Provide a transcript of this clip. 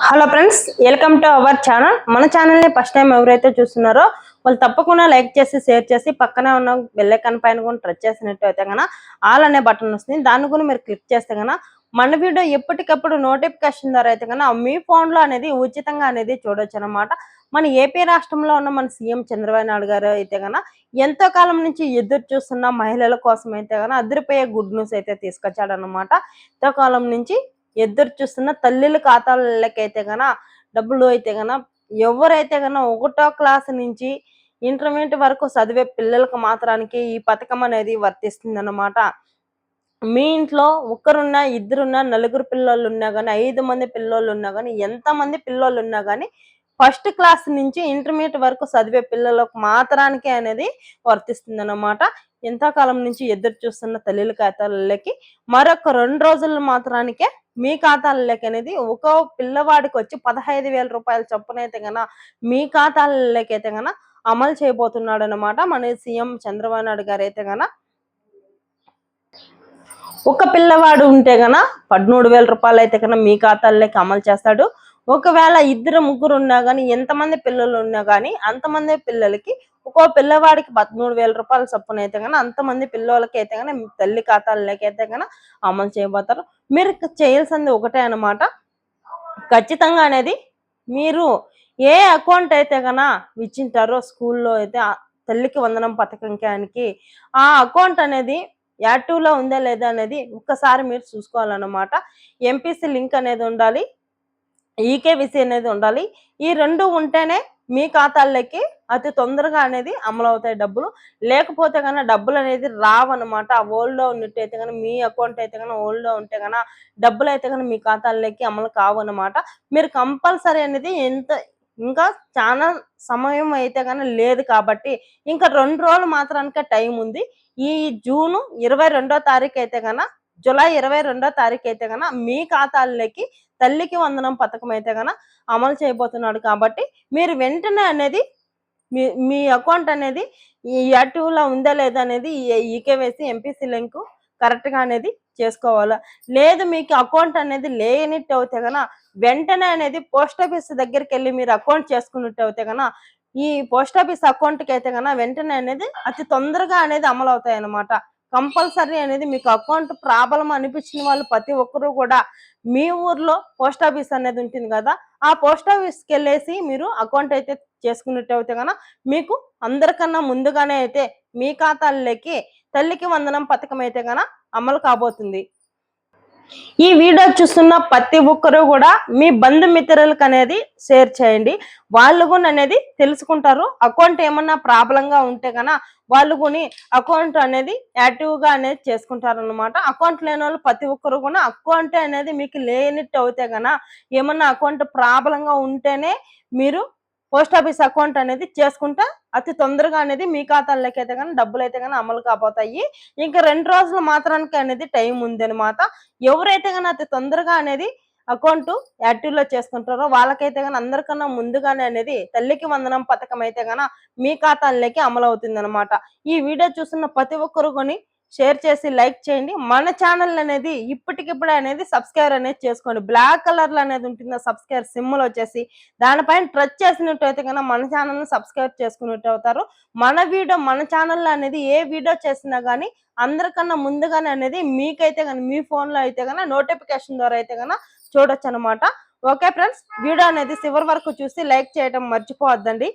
Hello friends, welcome to our channel. మన ఛానల్ని first time ఎవరైతే చూస్తున్నారో వాళ్ళు తప్పకుండా లైక్ చేసి షేర్ చేసి పక్కనే ఉన్న బెల్ ఐకాన్ పైన కూడా టచ్ చేసినట్టు అయితే కనుక ఆల్ అనే బటన్ వస్తుంది. దాన్ని కూడా మీరు క్లిక్ చేస్తే కనుక మన వీడియో ఎప్పటికప్పుడు నోటిఫికేషన్ ద్వారా అయితే కనుక మీ ఫోన్లో అనేది ఉచితంగా అనేది చూడొచ్చు అనమాట. మన ఏపీ రాష్ట్రంలో ఉన్న మన సీఎం చంద్రబాబు నాయుడు గారు అయితే కనుక ఎంతో కాలం నుంచి ఎదురు చూస్తున్న మహిళల కోసం అయితే కనుక అదిరిపోయే గుడ్ న్యూస్ అయితే తీసుకొచ్చాడనమాట. ఎంతో కాలం నుంచి ఎదురు చూస్తున్న తల్లుల ఖాతాలకైతే గన డబ్బులు అయితే గన ఎవరైతే గన 1వ క్లాస్ నుంచి ఇంటర్మీడియట్ వరకు చదివే పిల్లలకు మాత్రానికి ఈ పథకం అనేది వర్తిస్తుంది అన్నమాట. మీ ఇంట్లో ఒక్కరున్నా, ఇద్దరున్నా, నలుగురు పిల్లోళ్ళు ఉన్నా కానీ, 5 మంది పిల్లోళ్ళు ఉన్నా కానీ, ఎంతమంది పిల్లోళ్ళు ఉన్నా కానీ ఫస్ట్ క్లాస్ నుంచి ఇంటర్మీడియట్ వరకు చదివే పిల్లలకు మాత్రానికే అనేది వర్తిస్తుంది అన్నమాట. ఎంతకాలం నుంచి ఎదురు చూస్తున్న తల్లుల ఖాతాలకి మరొక 2 రోజులు మాత్రానికే మీ ఖాతాలకి అనేది ఒక పిల్లవాడికి వచ్చి 15,000 రూపాయల చొప్పున అయితే గన మీ ఖాతాలకి అయితే గన అమలు చేయబోతున్నాడు అనమాట మన సీఎం చంద్రబాబు నాయుడు గారు అయితే గన. ఒక పిల్లవాడు ఉంటే గన 13,000 రూపాయలు అయితే కన్నా మీ ఖాతాల్లోకి అమలు చేస్తాడు. ఒకవేళ ఇద్దరు ముగ్గురు ఉన్నా కానీ, ఎంతమంది పిల్లలు ఉన్నా కానీ అంతమంది పిల్లలకి ఒక్కో పిల్లవాడికి 13,000 రూపాయల చొప్పున అయితే కన్నా అంతమంది పిల్లలకి అయితే కన్నా తల్లి ఖాతాల్లోకి అయితే కన్నా అమలు చేయబోతారు. మీరు చేయాల్సింది ఒకటే అనమాట. ఖచ్చితంగా అనేది మీరు ఏ అకౌంట్ అయితే కన్నా ఇచ్చింటారో స్కూల్లో అయితే తల్లికి వందనం పథకానికి ఆ అకౌంట్ అనేది యాక్టివ్లో ఉందా లేదా అనేది ఒక్కసారి మీరు చూసుకోవాలన్నమాట. ఎంపీసీ లింక్ అనేది ఉండాలి, ఈకేవీసీ అనేది ఉండాలి. ఈ 2 ఉంటేనే మీ ఖాతాల్లోకి అతి తొందరగా అనేది అమలు అవుతాయి డబ్బులు. లేకపోతే కన్నా డబ్బులు అనేది రావన్నమాట. ఓల్డ్లో ఉన్నట్టయితే కన్నా మీ అకౌంట్ అయితే కన్నా ఓల్డ్లో ఉంటే కన్నా డబ్బులు అయితే కన్నా మీ ఖాతాల్లోకి అమలు కావన్నమాట. మీరు కంపల్సరీ అనేది ఇంకా చాలా సమయం అయితే కన్నా లేదు కాబట్టి ఇంకా 2 రోజులు మాత్రానికే టైం ఉంది. ఈ జూన్ 22వ తారీఖు అయితే కన్నా జూలై 22వ తారీఖు అయితే కన్నా మీ ఖాతాల్లోకి తల్లికి వందనం పథకం అయితే కన్నా అమలు చేయబోతున్నాడు కాబట్టి మీరు వెంటనే అనేది మీ మీ అకౌంట్ అనేది ఈ యాక్టివ్లో ఉందా లేదా అనేది ఈకేవైసీ ఎంపీసీ లింక్ కరెక్ట్గా అనేది చేసుకోవాలా. లేదు మీకు అకౌంట్ అనేది లేనిట్టు అయితే కన్నా వెంటనే అనేది పోస్ట్ ఆఫీస్ దగ్గరికి వెళ్ళి మీరు అకౌంట్ చేసుకున్నట్టు అయితే కన్నా ఈ పోస్ట్ ఆఫీస్ అకౌంట్కి అయితే కన్నా వెంటనే అనేది అతి తొందరగా అనేది అమలు అవుతాయి అన్నమాట. కంపల్సరీ అనేది మీకు అకౌంట్ ప్రాబ్లం అనిపించిన వాళ్ళు ప్రతి ఒక్కరూ కూడా మీ ఊర్లో పోస్ట్ ఆఫీస్ అనేది ఉంటుంది కదా, ఆ పోస్ట్ ఆఫీస్కి వెళ్ళేసి మీరు అకౌంట్ అయితే చేసుకున్నట్టు అయితే కన్నా మీకు అందరికన్నా ముందుగానే అయితే మీ ఖాతాల్లోకి తల్లికి వందనం పథకం అయితే కన్నా అమలు కాబోతుంది. ఈ వీడియో చూస్తున్న ప్రతి ఒక్కరు కూడా మీ బంధుమిత్రులకు అనేది షేర్ చేయండి. వాళ్ళు కూడా అనేది తెలుసుకుంటారు. అకౌంట్ ఏమన్నా ప్రాబ్లంగా ఉంటే కన్నా వాళ్ళు కొని అకౌంట్ అనేది యాక్టివ్గా అనేది చేసుకుంటారు అనమాట. అకౌంట్ లేని వాళ్ళు ప్రతి ఒక్కరు కూడా అకౌంట్ అనేది మీకు లేనిట్టు అవుతే కన్నా ఏమన్నా అకౌంట్ ప్రాబ్లంగా ఉంటేనే మీరు పోస్ట్ ఆఫీస్ అకౌంట్ అనేది చేసుకుంటే అతి తొందరగా అనేది మీ ఖాతాల్లోకి అయితే కానీ డబ్బులు అయితే కానీ అమలు కాబోతాయి. ఇంకా 2 రోజులు మాత్రానికి అనేది టైం ఉంది అనమాట. ఎవరైతే కానీ అతి తొందరగా అనేది అకౌంట్ యాక్టివ్లో చేసుకుంటారో వాళ్ళకైతే కానీ అందరికన్నా ముందుగానే అనేది తల్లికి వందనం పథకం అయితే కానీ మీ ఖాతాల్లోకి అమలు అవుతుంది అనమాట. ఈ వీడియో చూస్తున్న ప్రతి ఒక్కరు కొని షేర్ చేసి లైక్ చేయండి. మన ఛానల్ అనేది ఇప్పటికిప్పుడే అనేది సబ్స్క్రైబ్ అనేది చేసుకోండి. బ్లాక్ కలర్లో అనేది ఉంటుంది సబ్స్క్రైబ్ సింబల్ వచ్చేసి దానిపైన టచ్ చేసినట్టు అయితే కన్నా మన ఛానల్ని సబ్స్క్రైబ్ చేసుకున్నట్టు అవుతారు. మన ఛానల్లో అనేది ఏ వీడియో చేసినా కానీ అందరికన్నా ముందుగానే అనేది మీకైతే కానీ మీ ఫోన్లో అయితే కన్నా నోటిఫికేషన్ ద్వారా అయితే కన్నా చూడొచ్చు అనమాట. ఓకే ఫ్రెండ్స్, వీడియో అనేది చివరి వరకు చూసి లైక్ చేయడం మర్చిపోవద్దండి.